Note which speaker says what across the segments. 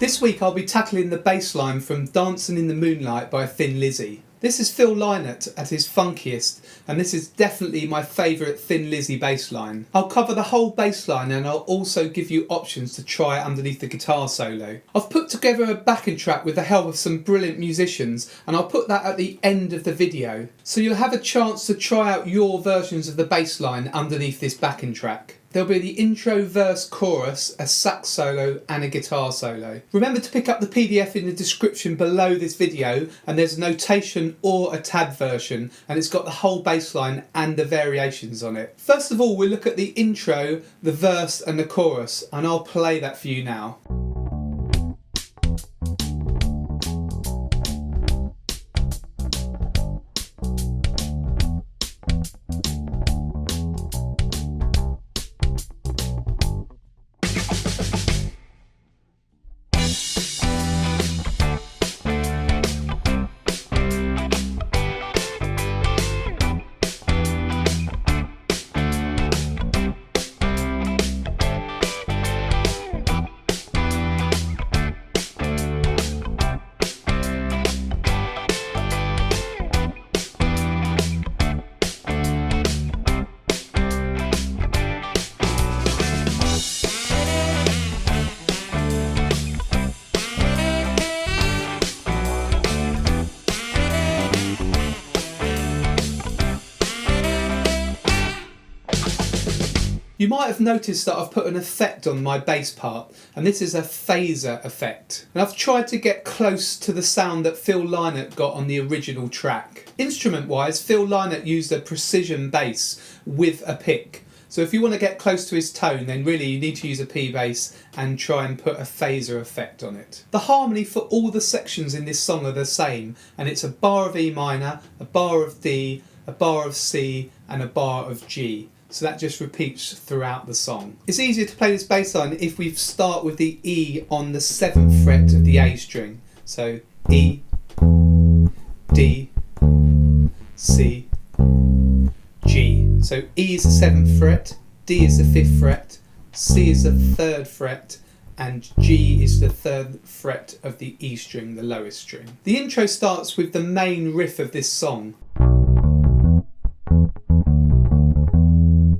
Speaker 1: This week I'll be tackling the bass line from Dancing in the Moonlight by Thin Lizzy. This is Phil Lynott at his funkiest, and this is definitely my favourite Thin Lizzy bass line. I'll cover the whole bass line and I'll also give you options to try underneath the guitar solo. I've put together a backing track with the help of some brilliant musicians, and I'll put that at the end of the video. So you'll have a chance to try out your versions of the bass line underneath this backing track. There'll be the intro, verse, chorus, a sax solo and a guitar solo. Remember to pick up the PDF in the description below this video, and there's a notation or a tab version, and it's got the whole bass line and the variations on it. First of all, we'll look at the intro, the verse and the chorus, and I'll play that for you now. You might have noticed that I've put an effect on my bass part, and this is a phaser effect. And I've tried to get close to the sound that Phil Lynott got on the original track. Instrument wise, Phil Lynott used a precision bass with a pick. So if you want to get close to his tone, then really you need to use a P bass and try and put a phaser effect on it. The harmony for all the sections in this song are the same, and it's a bar of E minor, a bar of D, a bar of C and a bar of G. So that just repeats throughout the song. It's easier to play this bass line if we start with the E on the 7th fret of the A string. So E, D, C, G. So E is the 7th fret, D is the 5th fret, C is the 3rd fret, and G is the 3rd fret of the E string, the lowest string. The intro starts with the main riff of this song.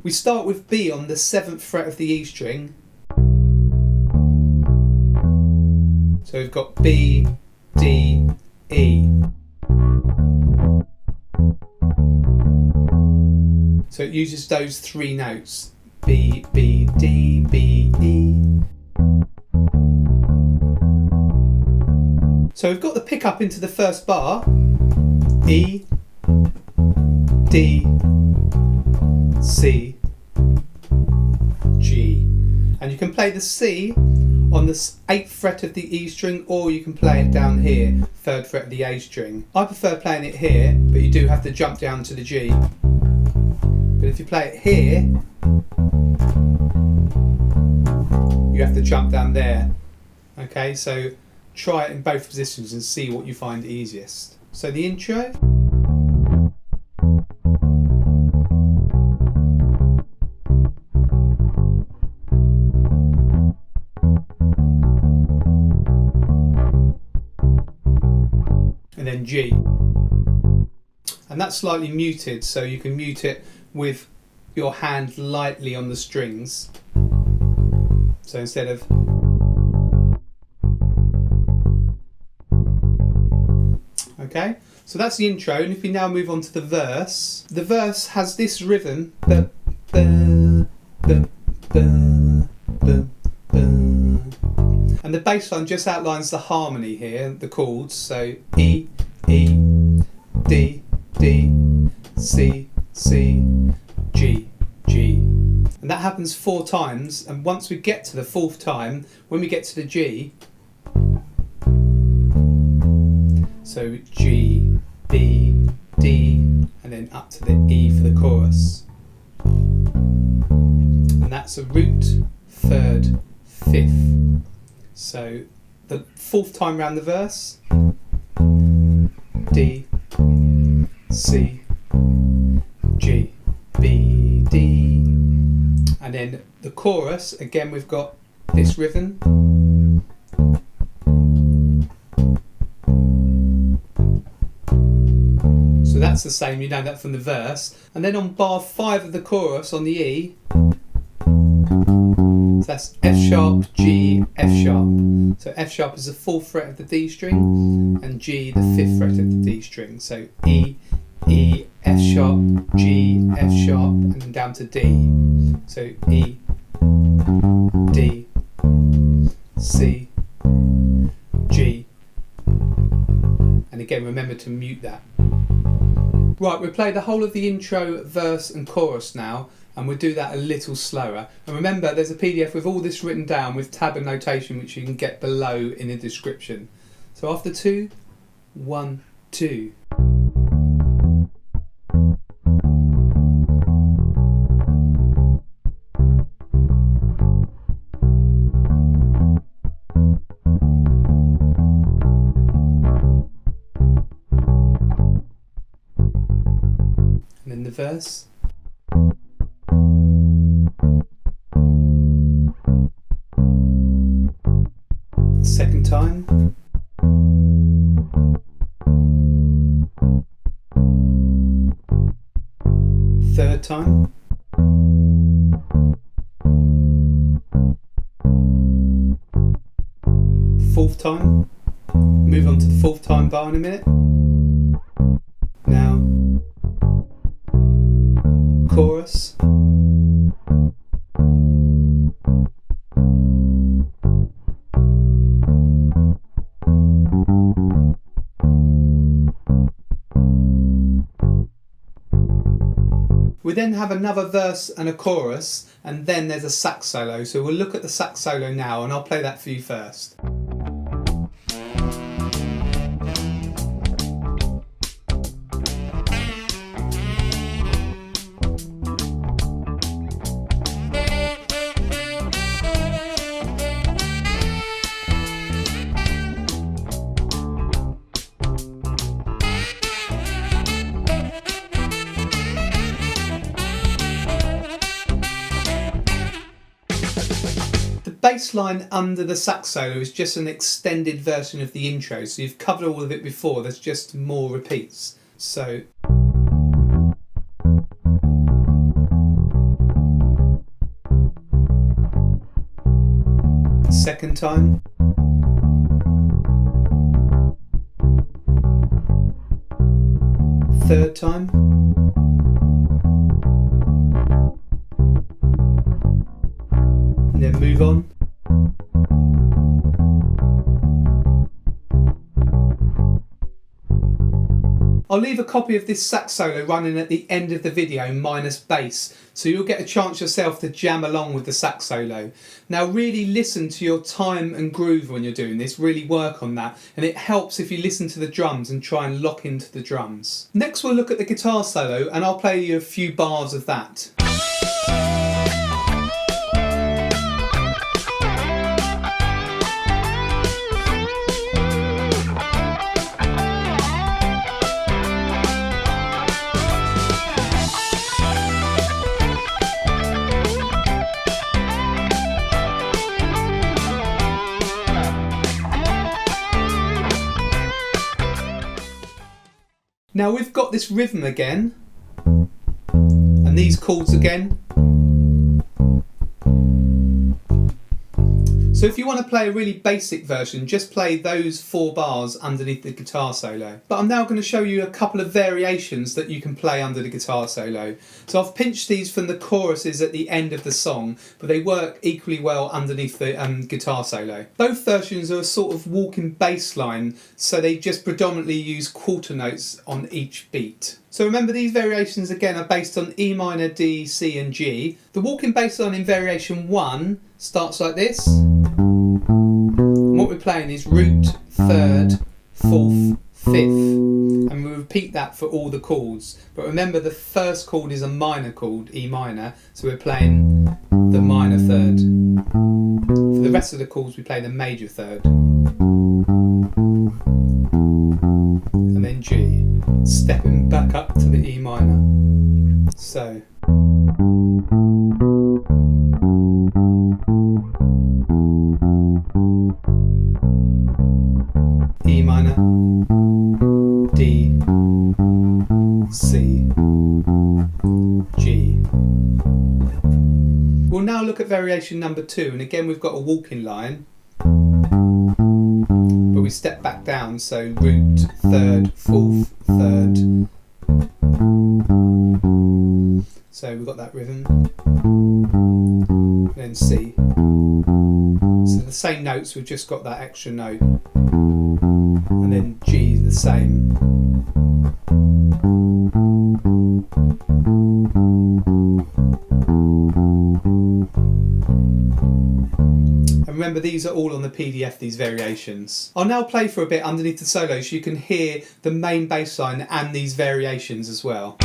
Speaker 1: We start with B on the 7th fret of the E string. So we've got B, D, E. So it uses those three notes. B, B, D, B, E. So we've got the pickup into the first bar. E, D, C, G. And you can play the C on the 8th fret of the E string, or you can play it down here, 3rd fret of the A string. I prefer playing it here, but you do have to jump down to the G. But if you play it here, you have to jump down there. Okay, so try it in both positions and see what you find easiest. So the intro. And then G. And that's slightly muted, so you can mute it with your hand lightly on the strings. So instead of okay, so that's the intro, and if we now move on to the verse has this rhythm, and the bass line just outlines the harmony here, the chords, so E, E, D, D, C, C, G, G. And that happens 4 times, and once we get to the 4th time, when we get to the G, so G, B, D, and then up to the E for the chorus. And that's a root, 3rd, 5th. So the 4th time round the verse, D, C, G, B, D. And then the chorus, again we've got this rhythm. that's the same, you know that from the verse. And then on bar 5 of the chorus on the E, so that's F sharp, G, F sharp. So F sharp is the 4th fret of the D string, and G the 5th fret of the D string. So E, E, F sharp, G, F sharp, and then down to D. So E, D, C, G. And again, remember to mute that. Right, we'll play the whole of the intro, verse and chorus now, and we'll do that a little slower. And remember, there's a PDF with all this written down with tab and notation, which you can get below in the description. So after 2, 1, 2. And then the verse. Second time. Third time. Fourth time. Move on to the 4th time bar in a minute. Now, chorus. We then have another verse and a chorus, and then there's a sax solo. So we'll look at the sax solo now, and I'll play that for you first. The bass line under the sax solo is just an extended version of the intro, so you've covered all of it before, there's just more repeats. So second time. Third time. And then move on. I'll leave a copy of this sax solo running at the end of the video minus bass, so you'll get a chance yourself to jam along with the sax solo. Now really listen to your time and groove when you're doing this, really work on that, and it helps if you listen to the drums and try and lock into the drums. Next we'll look at the guitar solo, and I'll play you a few bars of that. Now we've got this rhythm again, and these chords again. So if you want to play a really basic version, just play those 4 bars underneath the guitar solo. But I'm now going to show you a couple of variations that you can play under the guitar solo. So I've pinched these from the choruses at the end of the song, but they work equally well underneath the guitar solo. Both versions are a sort of walking bass line, so they just predominantly use quarter notes on each beat. So remember, these variations again are based on E minor, D, C and G. The walking bass line in variation 1 starts like this. And what we're playing is root, 3rd, 4th, 5th, and we repeat that for all the chords. But remember, the first chord is a minor chord, E minor, so we're playing the minor 3rd. For the rest of the chords we play the major 3rd. And then G, stepping back up to the E minor. So E minor, D, look at variation number 2, and again we've got a walking line, but we step back down, so root, 3rd, 4th, 3rd. So we've got that rhythm, then C. So the same notes, we've just got that extra note, and then G the same. And remember, these are all on the PDF, these variations. I'll now play for a bit underneath the solo so you can hear the main bass line and these variations as well.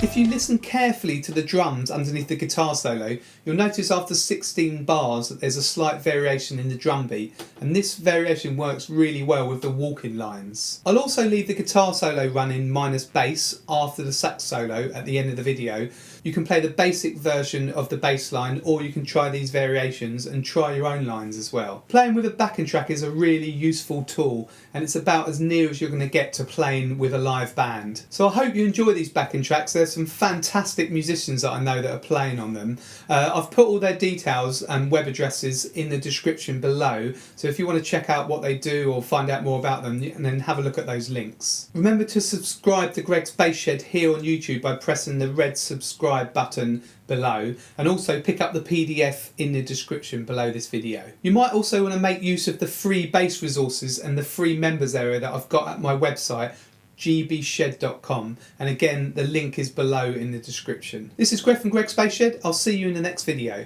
Speaker 1: If you listen carefully to the drums underneath the guitar solo, you'll notice after 16 bars that there's a slight variation in the drum beat, and this variation works really well with the walking lines. I'll also leave the guitar solo running minus bass after the sax solo at the end of the video. You can play the basic version of the bass line, or you can try these variations and try your own lines as well. Playing with a backing track is a really useful tool, and it's about as near as you're going to get to playing with a live band. So I hope you enjoy these backing tracks. There's some fantastic musicians that I know that are playing on them. I've put all their details and web addresses in the description below, so if you want to check out what they do or find out more about them, and then have a look at those links. Remember to subscribe to Greg's Bass Shed here on YouTube by pressing the red subscribe button below, and also pick up the PDF in the description below this video. You might also want to make use of the free bass resources and the free members area that I've got at my website gbshed.com, and again the link is below in the description. This is Greg from Greg's Bass Shed. I'll see you in the next video.